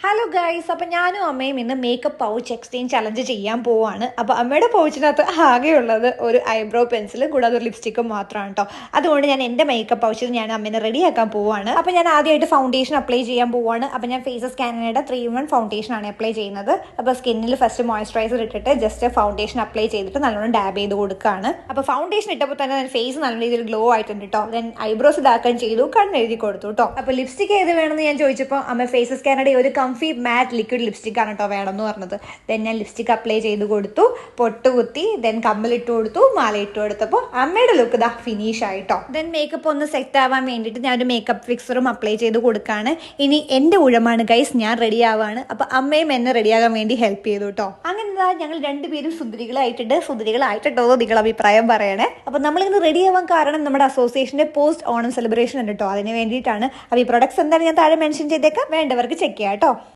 Hello guys, അപ്പം ഞാനും അമ്മയും ഇന്ന് മേക്കപ്പ് പൗച്ച് എക്സ്ചേഞ്ച് ചലഞ്ച് ചെയ്യാൻ പോവാണ്. അപ്പോൾ അമ്മയുടെ പൗച്ചിനകത്ത് ആകെയുള്ളത് ഒരു ഐബ്രോ പെൻസിലും കൂടാതെ ഒരു ലിപ്സ്റ്റിക്കും മാത്രമാണ് കേട്ടോ. അതുകൊണ്ട് ഞാൻ എൻ്റെ മേക്കപ്പ് പൗച്ചിൽ ഞാൻ അമ്മേനെ റെഡിയാക്കാൻ പോവാണ്. അപ്പോൾ ഞാൻ ആദ്യമായിട്ട് ഫൗണ്ടേഷൻ അപ്ലൈ ചെയ്യാൻ പോവാണ്. അപ്പോൾ ഞാൻ ഫേസസ് സ്കാനിയുടെ 3-in-1 ഫൗണ്ടേഷൻ ആണ് അപ്ലൈ ചെയ്യുന്നത്. അപ്പോൾ സ്കിന്നിൽ ഫസ്റ്റ് മോയ്സ്ചറൈസർ ഇട്ടിട്ട് ജസ്റ്റ് ഫൗണ്ടേഷൻ അപ്ലൈ ചെയ്തിട്ട് നല്ലോണം ഡാബ് ചെയ്ത് കൊടുക്കുകയാണ്. അപ്പോൾ ഫൗണ്ടേഷൻ ഇട്ടപ്പോൾ തന്നെ ഫേസ് നല്ല രീതിയിൽ ഗ്ലോ ആയിട്ടുണ്ട് കേട്ടോ. ദെൻ ഐബ്രോസ് ഇതാക്കാൻ ചെയ്തു, കണ്ണെഴുതി കൊടുത്തു കേട്ടോ. അപ്പോൾ ലിപ്സ്റ്റിക് ഏത് വേണമെന്ന് ഞാൻ ചോദിച്ചപ്പോൾ അമ്മ ഫേസസ് സ്കാനയുടെ ഒരു കംഫി മാറ്റ് ലിക്വിഡ് ലിപ്സ്റ്റിക് ആണ് കേട്ടോ വേണമെന്ന് പറഞ്ഞത്. ദെൻ ഞാൻ ലിപ്സ്റ്റിക് അപ്ലൈ ചെയ്ത് കൊടുത്തു, പൊട്ട് കുത്തി, ദെൻ കമ്മലിട്ട് കൊടുത്തു, മാല ഇട്ട് കൊടുത്തപ്പോൾ അമ്മയുടെ ലുക്ക് ഇതാ ഫിനിഷ് ആയിട്ടോ. ദെൻ മേക്കപ്പ് ഒന്ന് സെറ്റ് ആവാൻ വേണ്ടിയിട്ട് ഞാനൊരു മേക്കപ്പ് ഫിക്സറും അപ്ലൈ ചെയ്ത് കൊടുക്കുകയാണ്. ഇനി എൻ്റെ ഊഴമാണ് ഗൈസ്, ഞാൻ റെഡി ആവാണ്. അപ്പോൾ അമ്മയും എന്നെ റെഡിയാകാൻ വേണ്ടി ഹെൽപ്പ് ചെയ്തു കേട്ടോ. അങ്ങനെ ഞങ്ങൾ രണ്ടുപേരും സുന്ദരികളായിട്ടുണ്ടോ നിങ്ങൾ അഭിപ്രായം പറയണേ. അപ്പോൾ നമ്മളിങ്ങനെ റെഡി ആവാൻ കാരണം നമ്മുടെ അസോസിയേഷൻ്റെ പോസ്റ്റ് ഓണം സെലിബ്രേഷൻ ഉണ്ട് കേട്ടോ. അതിന് വേണ്ടിയിട്ടാണ്. അപ്പോൾ ഈ പ്രൊഡക്ട്സ് എന്തായാലും ഞാൻ താഴെ മെൻഷൻ ചെയ്തേക്കാം, വേണ്ടവർക്ക് ചെക്ക് ചെയ്യാം കേട്ടോ.